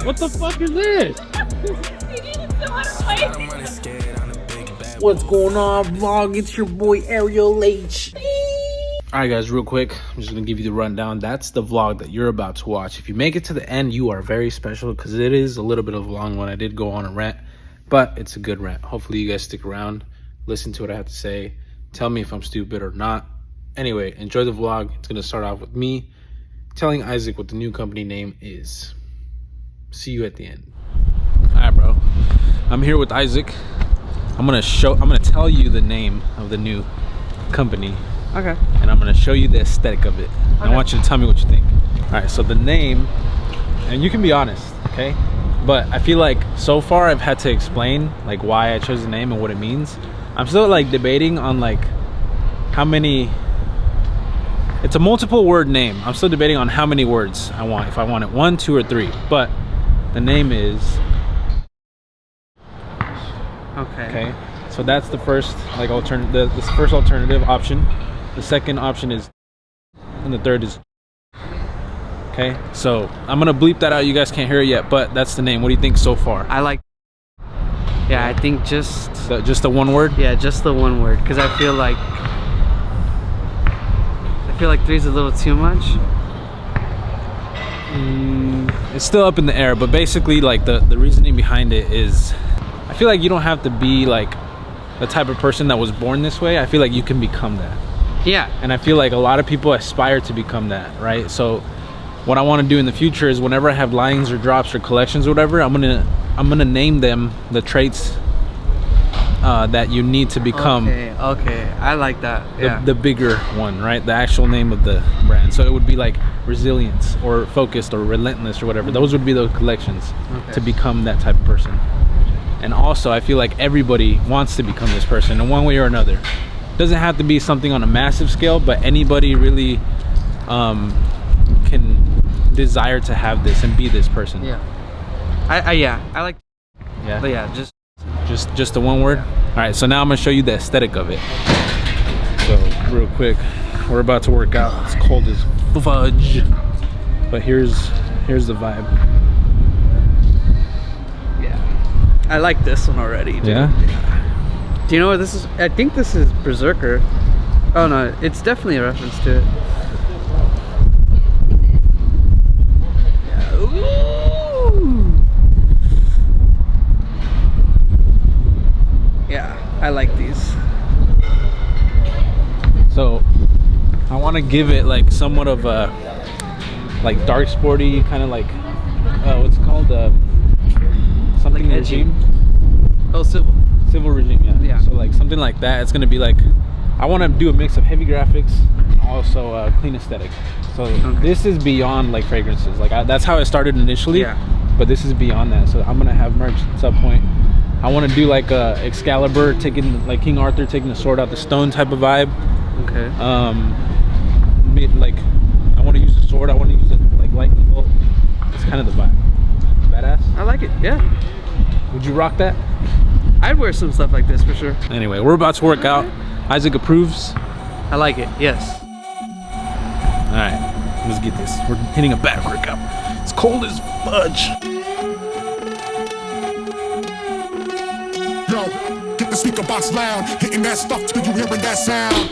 What the fuck is this? What's going on, vlog? It's your boy Ariel H. Alright guys, real quick, I'm just gonna give you the rundown. That's the vlog that you're about to watch. If you make it to the end, you are very special because it is a little bit of a long one. I did go on a rant, but it's a good rant. Hopefully you guys stick around, listen to what I have to say, tell me if I'm stupid or not. Anyway, enjoy the vlog. It's gonna start off with me telling Isaac what the new company name is. See you at the end. Alright bro, I'm here with Isaac. I'm gonna tell you the name of the new company. Okay. And I'm gonna show you the aesthetic of it. Okay. I want you to tell me what you think. All right, so the name, and you can be honest, okay? But I feel like so far I've had to explain like why I chose the name and what it means. I'm still like debating on like how many, it's a multiple word name. I'm still debating on how many words I want, if I want it 1, 2, or 3. But the name is, okay. So that's the first like alternative, the first alternative option. The second option is, and the third is, okay. So I'm gonna bleep that out. You guys can't hear it yet, but that's the name. What do you think so far? I like. Yeah, I think just the one word. Yeah, just the one word, because I feel like 3 is a little too much. It's still up in the air, but basically, like the reasoning behind it is, I feel like you don't have to be like the type of person that was born this way. I feel like you can become that. Yeah. And I feel like a lot of people aspire to become that, right? So what I want to do in the future is whenever I have lines or drops or collections or whatever, I'm gonna name them the traits that you need to become. Okay, I like that. Yeah. The bigger one, right? The actual name of the brand. So it would be like resilience or focused or relentless or whatever. Those would be those collections to become that type of person. And also I feel like everybody wants to become this person in one way or another. Doesn't have to be something on a massive scale, but anybody really can desire to have this and be this person. Yeah. I like. Yeah. But yeah, just the one word. All right, so now I'm gonna show you the aesthetic of it. So real quick, we're about to work out. It's cold as fudge, but here's the vibe. Yeah, I like this one already. Dude. Yeah. Do you know what this is? I think this is Berserker. Oh no, it's definitely a reference to it. Yeah. Ooh. Yeah, I like these. So I want to give it like somewhat of a like dark sporty kind of like what's it called, something like regime. Oh, civil Regime, yeah. So like something like that. It's gonna be like, I want to do a mix of heavy graphics, also clean aesthetic. So this is beyond like fragrances. Like that's how I started initially. Yeah. But this is beyond that. So I'm gonna have merch at some point. I want to do like a Excalibur taking, like King Arthur taking the sword out the stone type of vibe. Okay. Like I want to use the sword. I want to use it like lightning bolt. It's kind of the vibe. Badass. I like it. Yeah. Would you rock that? I'd wear some stuff like this for sure. Anyway, we're about to work out. Isaac approves. I like it. Yes. All right, let's get this. We're hitting a back workout. It's cold as fudge. Yo, get the speaker box loud, hitting that stuff till you hearing that sound.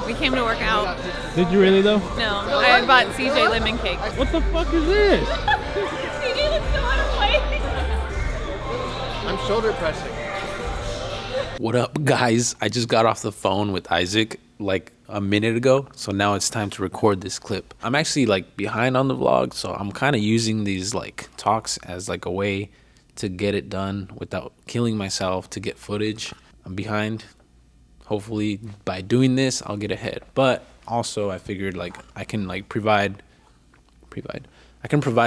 We came to work out. Did you really though? No, I bought CJ lemon cake. What the fuck is this? CJ looks so out of place. I'm shoulder pressing. What up, guys? I just got off the phone with Isaac like a minute ago, so now it's time to record this clip. I'm actually like behind on the vlog, so I'm kind of using these like talks as like a way to get it done without killing myself to get footage. I'm behind. Hopefully by doing this I'll get ahead, but also I figured like I can like provide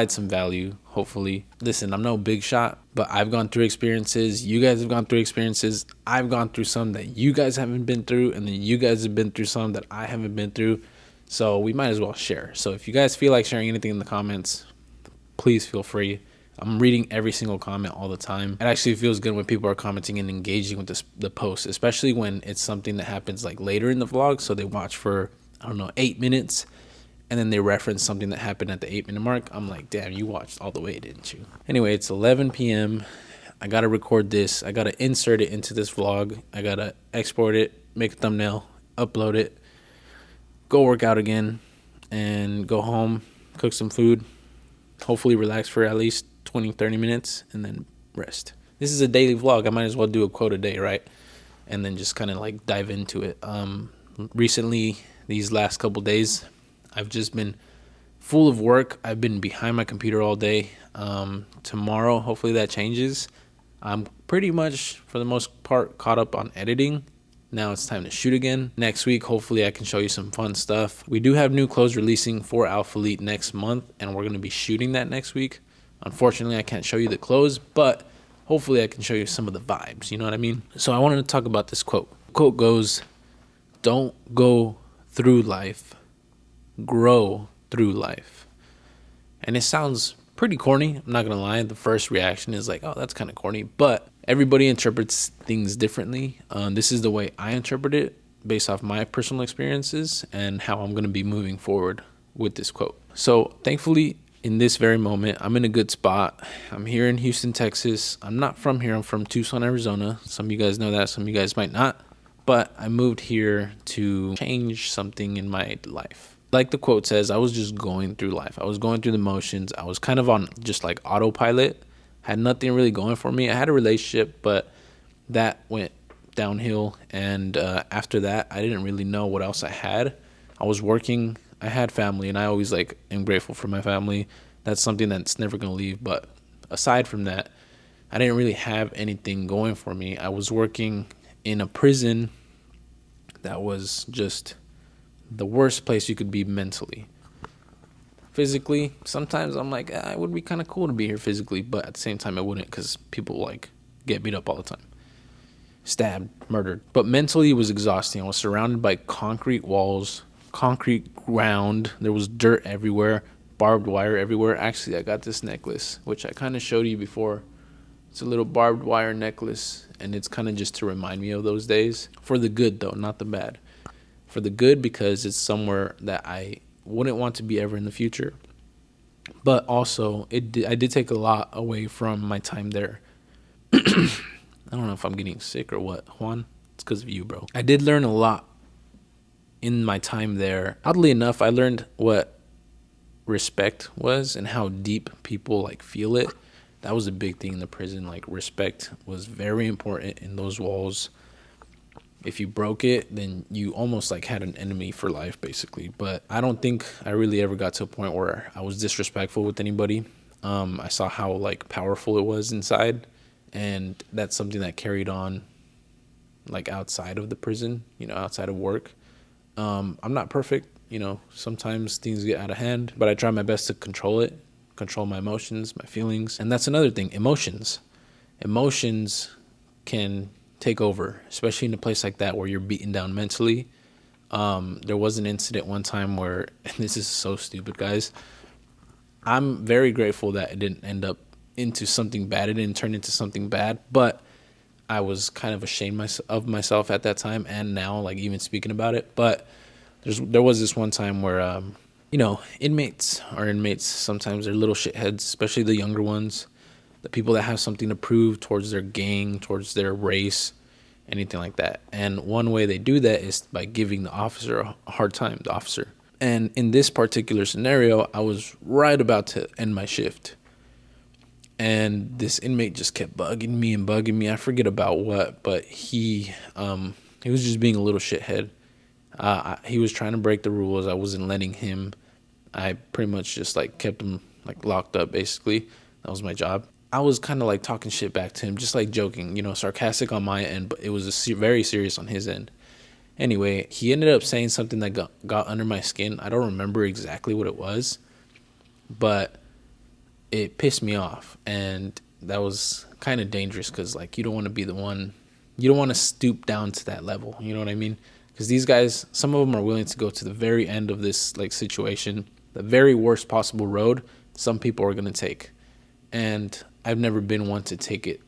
some value, hopefully. Listen, I'm no big shot, but I've gone through experiences. You guys have gone through experiences. I've gone through some that you guys haven't been through, and then you guys have been through some that I haven't been through. So we might as well share. So if you guys feel like sharing anything in the comments, please feel free. I'm reading every single comment all the time. It actually feels good when people are commenting and engaging with the post, especially when it's something that happens like later in the vlog. So they watch for, I don't know, 8 minutes. And then they reference something that happened at the 8-minute mark. I'm like, damn, you watched all the way, didn't you? Anyway, it's 11 p.m. I got to record this. I got to insert it into this vlog. I got to export it, make a thumbnail, upload it, go work out again, and go home, cook some food, hopefully relax for at least 20, 30 minutes, and then rest. This is a daily vlog. I might as well do a quote a day, right? And then just kind of like dive into it. Recently, these last couple days, I've just been full of work. I've been behind my computer all day. Tomorrow, hopefully that changes. I'm pretty much, for the most part, caught up on editing. Now it's time to shoot again. Next week, hopefully I can show you some fun stuff. We do have new clothes releasing for Alpha Elite next month, and we're going to be shooting that next week. Unfortunately, I can't show you the clothes, but hopefully I can show you some of the vibes. You know what I mean? So I wanted to talk about this quote. The quote goes, "Don't go through life, grow through life." And it sounds pretty corny. I'm not gonna lie. The first reaction is like, oh, that's kind of corny, but everybody interprets things differently. This is the way I interpret it based off my personal experiences and how I'm gonna be moving forward with this quote. So thankfully, in this very moment, I'm in a good spot. I'm here in Houston, Texas. I'm not from here. I'm from Tucson, Arizona. Some of you guys know that. Some of you guys might not. But I moved here to change something in my life. Like the quote says, I was just going through life. I was going through the motions. I was kind of on just like autopilot. Had nothing really going for me. I had a relationship, but that went downhill. And after that, I didn't really know what else I had. I was working. I had family, and I always like am grateful for my family. That's something that's never going to leave. But aside from that, I didn't really have anything going for me. I was working in a prison that was just the worst place you could be mentally. Physically, sometimes I'm like, it would be kind of cool to be here physically, but at the same time, it wouldn't, because people like get beat up all the time, stabbed, murdered. But mentally, it was exhausting. I was surrounded by concrete walls, concrete ground. There was dirt everywhere, barbed wire everywhere. Actually, I got this necklace, which I kind of showed you before. It's a little barbed wire necklace, and it's kind of just to remind me of those days. For the good, though, not the bad. For the good, because it's somewhere that I wouldn't want to be ever in the future. But also, I did take a lot away from my time there. I don't know if I'm getting sick or what, Juan. It's because of you, bro. I did learn a lot in my time there. Oddly enough, I learned what respect was and how deep people like feel it. That was a big thing in the prison. Like, respect was very important in those walls. If you broke it, then you almost like had an enemy for life, basically. But I don't think I really ever got to a point where I was disrespectful with anybody. I saw how like powerful it was inside, and that's something that carried on like outside of the prison, outside of work. I'm not perfect, sometimes things get out of hand, but I try my best to control it, control my emotions, my feelings. And that's another thing, emotions can take over, especially in a place like that where you're beaten down mentally. There was an incident one time where, and this is so stupid, guys, I'm very grateful that it didn't end up into something bad. It didn't turn into something bad, but I was kind of ashamed of myself at that time, and now, like, even speaking about it. But there was this one time where inmates are inmates. Sometimes they're little shitheads, especially the younger ones, the people that have something to prove towards their gang, towards their race, anything like that. And one way they do that is by giving the officer a hard time, the officer. And in this particular scenario, I was right about to end my shift. And this inmate just kept bugging me. I forget about what, but he was just being a little shithead. He was trying to break the rules. I wasn't letting him. I pretty much just like kept him like locked up, basically. That was my job. I was kind of like talking shit back to him, just like joking, sarcastic on my end, but it was very serious on his end. Anyway, he ended up saying something that got under my skin. I don't remember exactly what it was, but it pissed me off, and that was kind of dangerous because like you don't want to be the one, you don't want to stoop down to that level, you know what I mean? Because these guys, some of them are willing to go to the very end of this like situation, the very worst possible road some people are going to take. And I've never been one to take it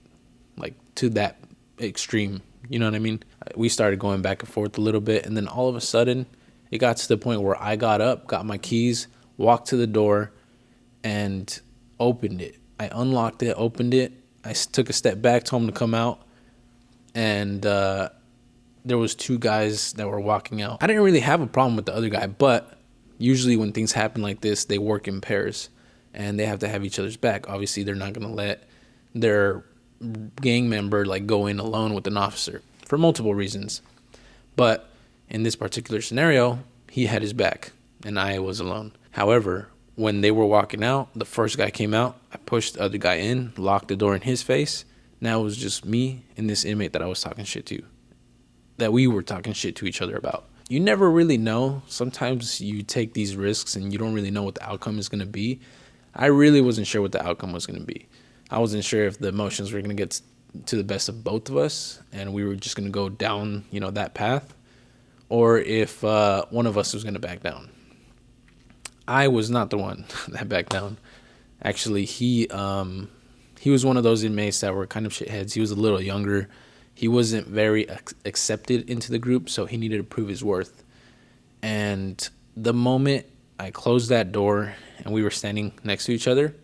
like to that extreme, you know what I mean? We started going back and forth a little bit, and then all of a sudden it got to the point where I got up, got my keys, walked to the door, and opened it. I unlocked it, opened it. I took a step back, told him to come out, and there was 2 guys that were walking out. I didn't really have a problem with the other guy, but usually when things happen like this, they work in pairs, and they have to have each other's back. Obviously, they're not going to let their gang member like go in alone with an officer for multiple reasons. But in this particular scenario, he had his back, and I was alone. However, when they were walking out, the first guy came out. I pushed the other guy in, locked the door in his face. Now it was just me and this inmate that I was talking shit to, that we were talking shit to each other about. You never really know. Sometimes you take these risks and you don't really know what the outcome is going to be. I really wasn't sure what the outcome was going to be. I wasn't sure if the emotions were going to get to the best of both of us and we were just going to go down, that path, or if one of us was going to back down. I was not the one that backed down. Actually, he was one of those inmates that were kind of shitheads. He was a little younger. He wasn't very accepted into the group, so he needed to prove his worth. And the moment I closed that door and we were standing next to each other,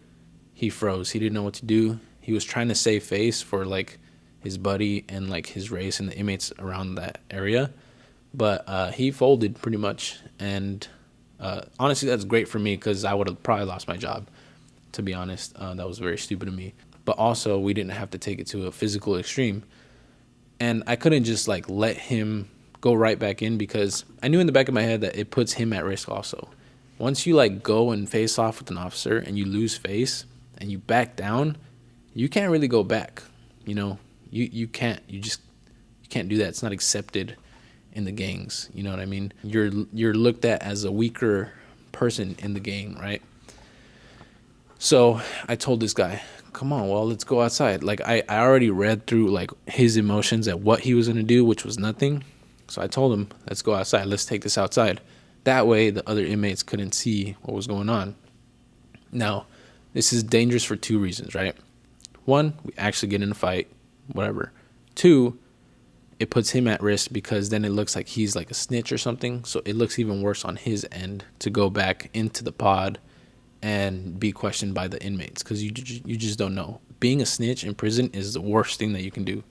he froze. He didn't know what to do. He was trying to save face for like his buddy and like his race and the inmates around that area, but he folded pretty much. And honestly, that's great for me because I would have probably lost my job, to be honest. That was very stupid of me. But also, we didn't have to take it to a physical extreme. And I couldn't just like let him go right back in because I knew in the back of my head that it puts him at risk also. Once you like go and face off with an officer and you lose face and you back down, you can't really go back. You can't. You can't do that. It's not accepted in the gangs, you know what I mean? You're looked at as a weaker person in the gang, right? So I told this guy, come on, well, let's go outside. Like I already read through like his emotions at what he was gonna do, which was nothing. So I told him, let's go outside, let's take this outside. That way the other inmates couldn't see what was going on. Now, this is dangerous for 2 reasons, right? 1, we actually get in a fight, whatever. 2, it puts him at risk because then it looks like he's like a snitch or something. So it looks even worse on his end to go back into the pod and be questioned by the inmates because you just don't know. Being a snitch in prison is the worst thing that you can do.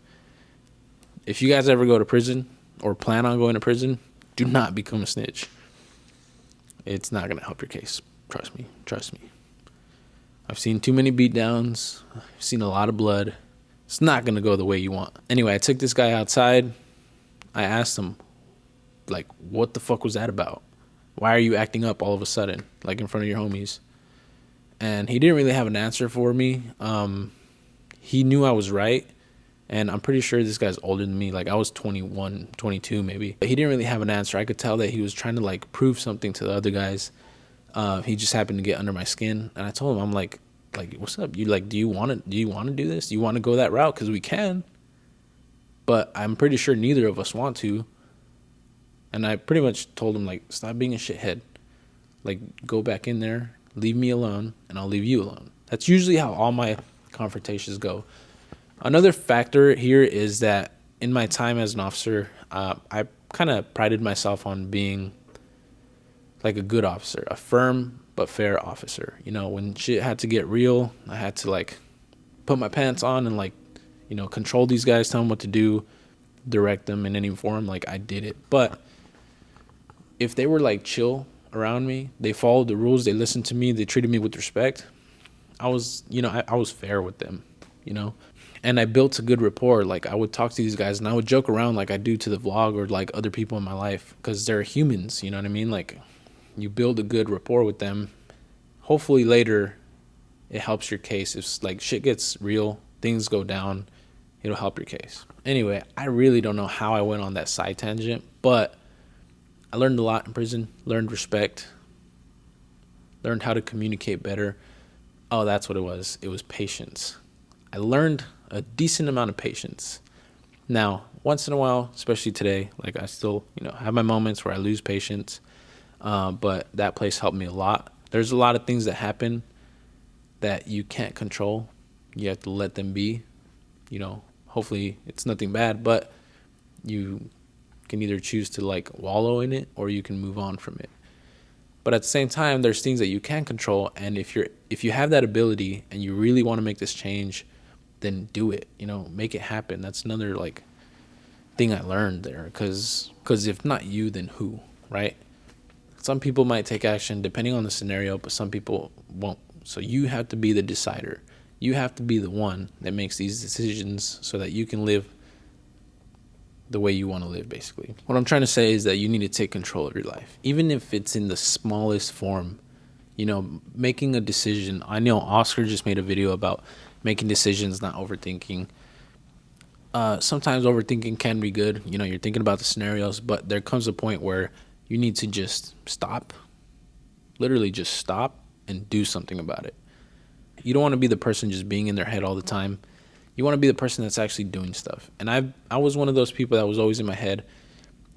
If you guys ever go to prison or plan on going to prison, do not become a snitch. It's not going to help your case. Trust me. I've seen too many beatdowns. I've seen a lot of blood. It's not going to go the way you want. Anyway, I took this guy outside. I asked him, like, what the fuck was that about? Why are you acting up all of a sudden, like in front of your homies? And he didn't really have an answer for me. He knew I was right. And I'm pretty sure this guy's older than me. Like I was 21, 22 maybe. But he didn't really have an answer. I could tell that he was trying to like prove something to the other guys. He just happened to get under my skin. And I told him, I'm like, what's up? You like, do you want to do this? Do you want to go that route? Because we can. But I'm pretty sure neither of us want to. And I pretty much told him, like, stop being a shithead. Like, go back in there, leave me alone, and I'll leave you alone. That's usually how all my confrontations go. Another factor here is that in my time as an officer, I kind of prided myself on being like a good officer, a firm but fair officer. When shit had to get real, I had to like put my pants on and like, control these guys, tell them what to do, direct them in any form. Like I did it. But if they were like chill around me, they followed the rules, they listened to me, they treated me with respect, I was, I was fair with them, and I built a good rapport. Like, I would talk to these guys and I would joke around like I do to the vlog or like other people in my life, because they're humans, you know what I mean? Like, you build a good rapport with them. Hopefully later it helps your case. If like shit gets real, things go down, it'll help your case. Anyway, I really don't know how I went on that side tangent, but I learned a lot in prison, learned respect, learned how to communicate better. Oh, that's what it was. It was patience. I learned a decent amount of patience. Now, once in a while, especially today, like I still, have my moments where I lose patience. But that place helped me a lot. There's a lot of things that happen that you can't control. You have to let them be. Hopefully it's nothing bad, but you can either choose to like wallow in it or you can move on from it. But at the same time, there's things that you can control, and if you have that ability and you really want to make this change, then do it. Make it happen. That's another like thing I learned there, because if not you, then who, right? Some people might take action depending on the scenario, but some people won't. So you have to be the decider. You have to be the one that makes these decisions so that you can live the way you want to live, basically. What I'm trying to say is that you need to take control of your life, even if it's in the smallest form. Making a decision. I know Oscar just made a video about making decisions, not overthinking. Sometimes overthinking can be good. You're thinking about the scenarios, but there comes a point where you need to just stop, literally just stop and do something about it. You don't want to be the person just being in their head all the time. You want to be the person that's actually doing stuff. And I was one of those people that was always in my head.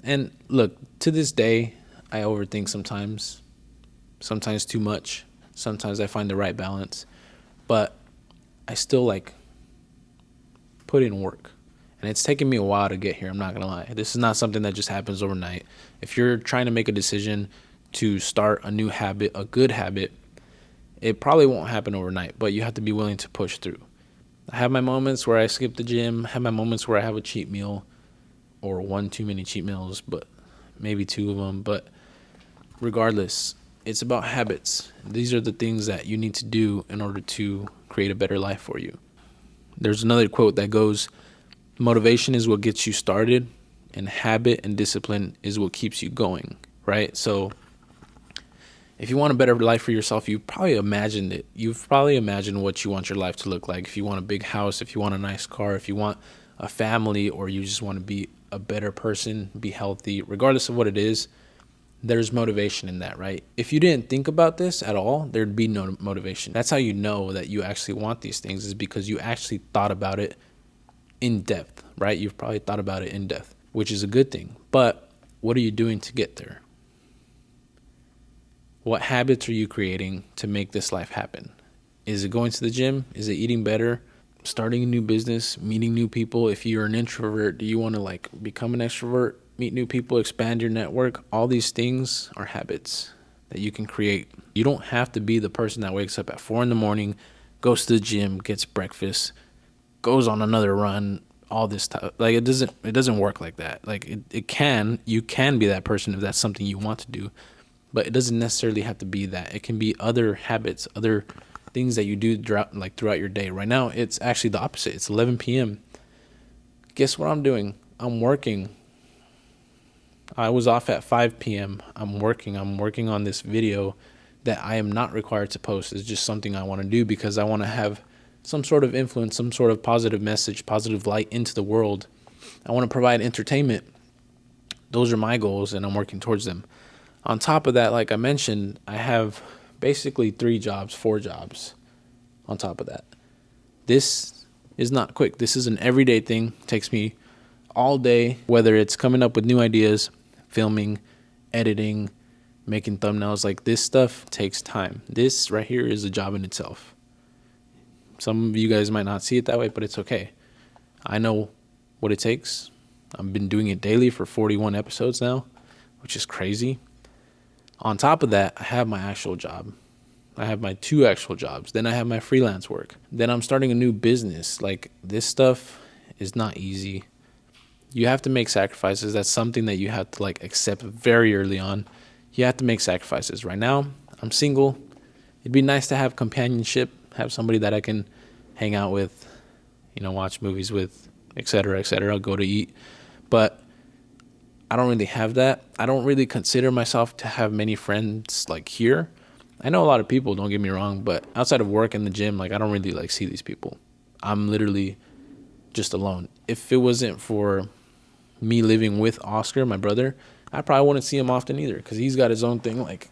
And look, to this day, I overthink sometimes too much. Sometimes I find the right balance, but I still like put in work. And it's taken me a while to get here. I'm not going to lie. This is not something that just happens overnight. If you're trying to make a decision to start a new habit, a good habit, it probably won't happen overnight, but you have to be willing to push through. I have my moments where I skip the gym, have my moments where I have a cheat meal or one too many cheat meals, but maybe two of them. But regardless, it's about habits. These are the things that you need to do in order to create a better life for you. There's another quote that goes, motivation is what gets you started, and habit and discipline is what keeps you going, right? So if you want a better life for yourself, you've probably imagined it. You've probably imagined what you want your life to look like. If you want a big house, if you want a nice car, if you want a family, or you just want to be a better person, be healthy, regardless of what it is, there's motivation in that, right? If you didn't think about this at all, there'd be no motivation. That's how you know that you actually want these things, is because you actually thought about it in depth, right? You've probably thought about it in depth, which is a good thing. But what are you doing to get there? What habits are you creating to make this life happen? Is it going to the gym? Is it eating better? Starting a new business? Meeting new people? If you're an introvert, do you want to like become an extrovert? Meet new people, expand your network? All these things are habits that you can create. You don't have to be the person that wakes up at 4 a.m, goes to the gym, gets breakfast, goes on another run, all this stuff. Like it doesn't work like that. Like you can be that person if that's something you want to do. But it doesn't necessarily have to be that. It can be other habits, other things that you do throughout your day. Right now, it's actually the opposite. It's 11 p.m. Guess what I'm doing? I'm working. I was off at 5 p.m. I'm working on this video that I am not required to post. It's just something I want to do because I want to have some sort of influence, some sort of positive message, positive light into the world. I want to provide entertainment. Those are my goals, and I'm working towards them. On top of that, like I mentioned, I have basically 4 jobs on top of that. This is not quick. This is an everyday thing. It takes me all day, whether it's coming up with new ideas, filming, editing, making thumbnails. Like this stuff takes time. This right here is a job in itself. Some of you guys might not see it that way, but it's okay. I know what it takes. I've been doing it daily for 41 episodes now, which is crazy. On top of that, I have my actual job. I have my 2 actual jobs. Then I have my freelance work. Then I'm starting a new business. Like this stuff is not easy. You have to make sacrifices. That's something that you have to like accept very early on. You have to make sacrifices. Right now, I'm single. It'd be nice to have companionship, have somebody that I can hang out with, you know, watch movies with, etc., etc. I'll go to eat. But I don't really have that. I don't really consider myself to have many friends like here. I know a lot of people, don't get me wrong, but outside of work and the gym, like I don't really like see these people. I'm literally just alone. If it wasn't for me living with Oscar, my brother, I probably wouldn't see him often either, because he's got his own thing. Like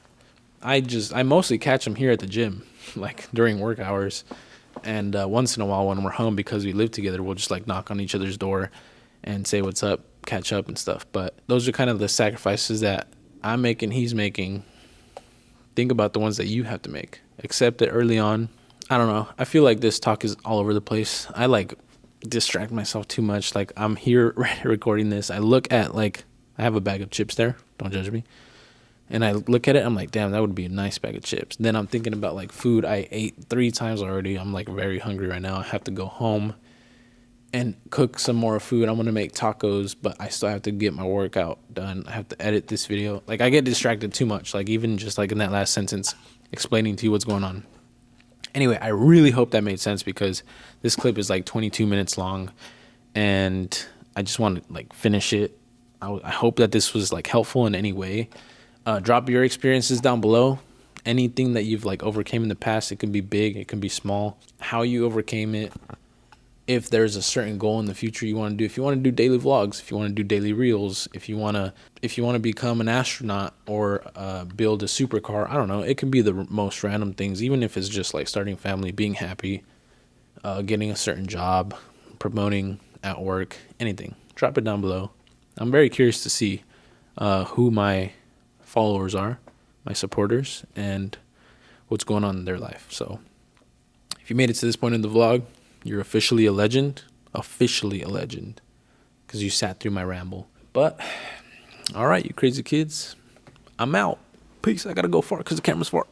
I mostly catch him here at the gym, like during work hours. And once in a while when we're home, because we live together, we'll just like knock on each other's door and say what's up, catch up and stuff. But those are kind of the sacrifices that I'm making, he's making. Think about the ones that you have to make. Accept it early on. I don't know. I feel like this talk is all over the place. I like distract myself too much. Like I'm here recording this. I look at like, I have a bag of chips there. Don't judge me. And I look at it, I'm like, damn, that would be a nice bag of chips. Then I'm thinking about like food I ate 3 times already. I'm like very hungry right now. I have to go home and cook some more food. I'm going to make tacos, but I still have to get my workout done. I have to edit this video. Like I get distracted too much. Like even just like in that last sentence, explaining to you what's going on. Anyway, I really hope that made sense, because this clip is like 22 minutes long and I just want to like finish it. I hope that this was like helpful in any way. Drop your experiences down below. Anything that you've like overcame in the past. It can be big, it can be small. How you overcame it. If there's a certain goal in the future you want to do. If you want to do daily vlogs, if you want to do daily reels, if you want to become an astronaut or build a supercar, I don't know. It can be the most random things, even if it's just like starting a family, being happy, getting a certain job, promoting at work, anything. Drop it down below. I'm very curious to see who my followers are, my supporters, and what's going on in their life. So if you made it to this point in the vlog, you're officially a legend, because you sat through my ramble. But all right, you crazy kids, I'm out. Peace. I gotta go far because the camera's far.